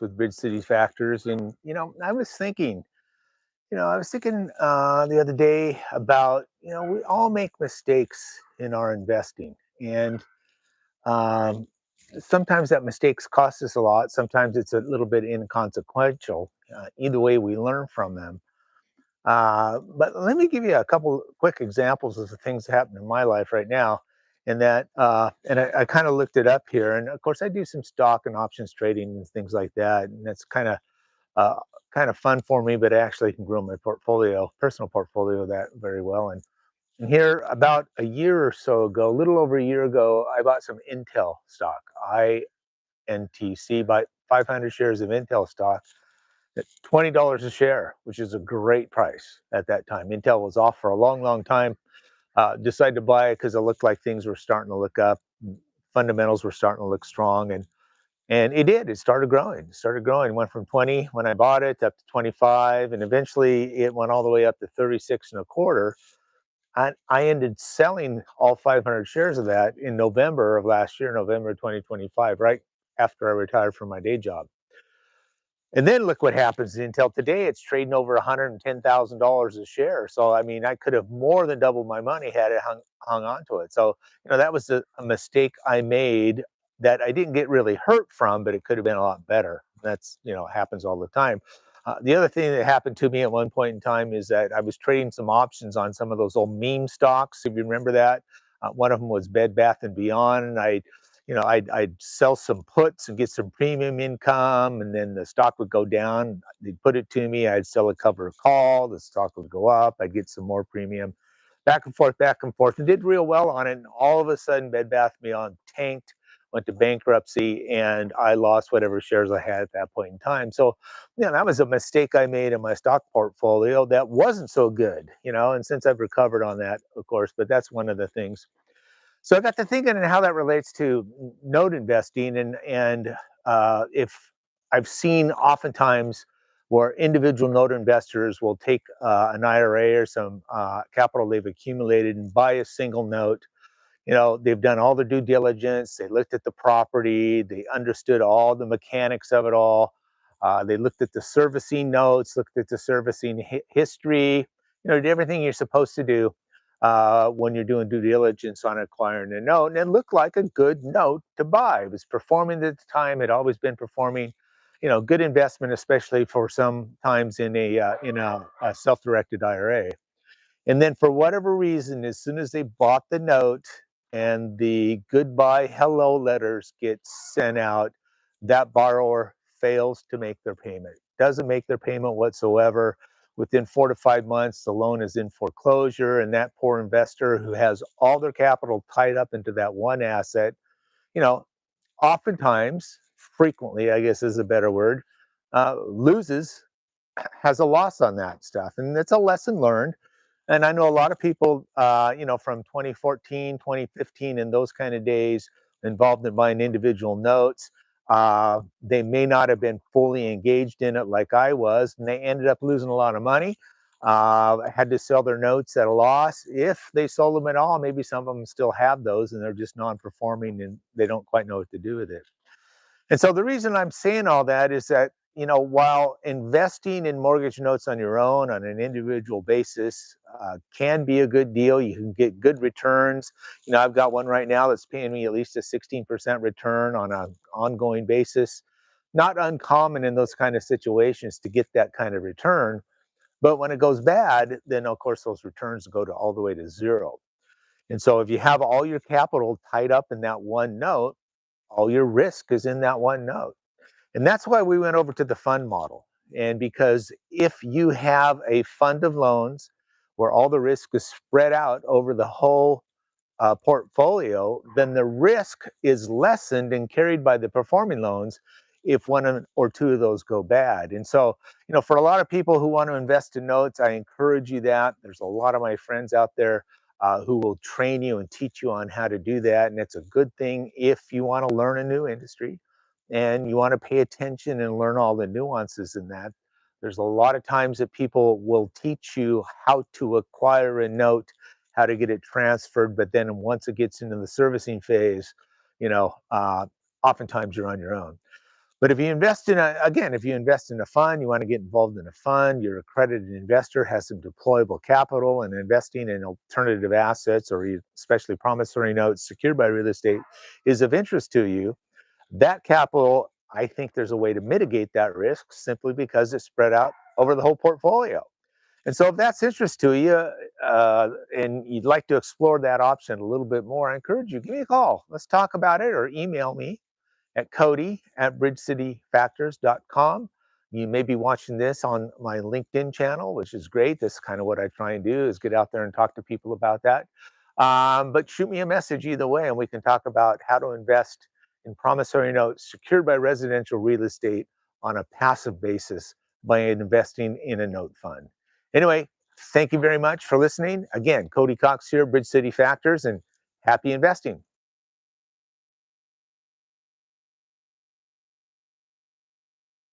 with bridge city factors. And, I was thinking the other day about, we all make mistakes in our investing. And um, sometimes that mistakes cost us a lot. Sometimes it's a little bit inconsequential. Either way, we learn from them. But let me give you a couple quick examples of the things that happen in my life right now. And I kind of looked it up here. And of course, I do some stock and options trading and things like that. And that's uh, kind of fun for me, but I actually can grow my portfolio, personal portfolio, that very well. And here, about a year or so ago, a little over a year ago, I bought some Intel stock. INTC, bought 500 shares of Intel stock at $20 a share, which is a great price at that time. Intel was off for a long, long time. Decided to buy it because it looked like things were starting to look up. Fundamentals were starting to look strong, and it did. It started growing. It started growing. Went from 20 when I bought it up to 25, and eventually it went all the way up to 36 and a quarter. And I ended selling all 500 shares of that in November of last year, November 2025, right after I retired from my day job. And then look what happens until today. It's trading over $110,000 a share. So, I mean, I could have more than doubled my money had it hung on to it. So, that was a mistake I made that I didn't get really hurt from, but it could have been a lot better. That's, happens all the time. The other thing that happened to me at one point in time is that I was trading some options on some of those old meme stocks. If you remember that, one of them was Bed Bath and Beyond. And I'd sell some puts and get some premium income, and then the stock would go down. They'd put it to me. I'd sell a cover call. The stock would go up. I'd get some more premium. Back and forth, and did real well on it. And all of a sudden, Bed Bath Beyond tanked, went to bankruptcy, and I lost whatever shares I had at that point in time. So, that was a mistake I made in my stock portfolio that wasn't so good. And since I've recovered on that, of course, but that's one of the things. So I got to thinking and how that relates to note investing, and if I've seen oftentimes where individual note investors will take an IRA or some capital they've accumulated and buy a single note. They've done all the due diligence. They looked at the property. They understood all the mechanics of it all. They looked at the servicing notes, looked at the servicing history. Did everything you're supposed to do when you're doing due diligence on acquiring a note, and it looked like a good note to buy. It was performing at the time. It always been performing. Good investment, especially for sometimes in a self-directed IRA. And then for whatever reason, as soon as they bought the note and the goodbye hello letters get sent out, that borrower fails to make their payment, doesn't make their payment whatsoever. Within 4 to 5 months, the loan is in foreclosure, and that poor investor who has all their capital tied up into that one asset, you know, oftentimes, frequently, I guess is a better word, loses, has a loss on that stuff. And it's a lesson learned. And I know a lot of people, from 2014, 2015, and those kind of days involved in buying individual notes. They may not have been fully engaged in it like I was, and they ended up losing a lot of money. Had to sell their notes at a loss. If they sold them at all, maybe some of them still have those and they're just non-performing and they don't quite know what to do with it. And so the reason I'm saying all that is that, while investing in mortgage notes on your own on an individual basis can be a good deal, you can get good returns. I've got one right now that's paying me at least a 16% return on an ongoing basis. Not uncommon in those kind of situations to get that kind of return. But when it goes bad, then of course those returns go to all the way to zero. And so if you have all your capital tied up in that one note, all your risk is in that one note. And that's why we went over to the fund model. And because if you have a fund of loans where all the risk is spread out over the whole portfolio, then the risk is lessened and carried by the performing loans if one or two of those go bad. And so, for a lot of people who want to invest in notes, I encourage you that. There's a lot of my friends out there who will train you and teach you on how to do that. And it's a good thing if you want to learn a new industry and you want to pay attention and learn all the nuances in that. There's a lot of times that people will teach you how to acquire a note, how to get it transferred, but then once it gets into the servicing phase, you know, uh, oftentimes you're on your own. But if you invest in if you invest in a fund, you want to get involved in a fund, you're a accredited investor, has some deployable capital, and investing in alternative assets or especially promissory notes secured by real estate is of interest to you, that capital, I think there's a way to mitigate that risk simply because it's spread out over the whole portfolio. And so if that's interest to you and you'd like to explore that option a little bit more, I encourage you, give me a call. Let's talk about it, or email me at cody@bridgecityfactors.com. You may be watching this on my LinkedIn channel, which is great. That's kind of what I try and do, is get out there and talk to people about that. But shoot me a message either way, and we can talk about how to invest in promissory notes secured by residential real estate on a passive basis by investing in a note fund. Anyway, thank you very much for listening. Again, Cody Cox here, Bridge City Factors, and happy investing.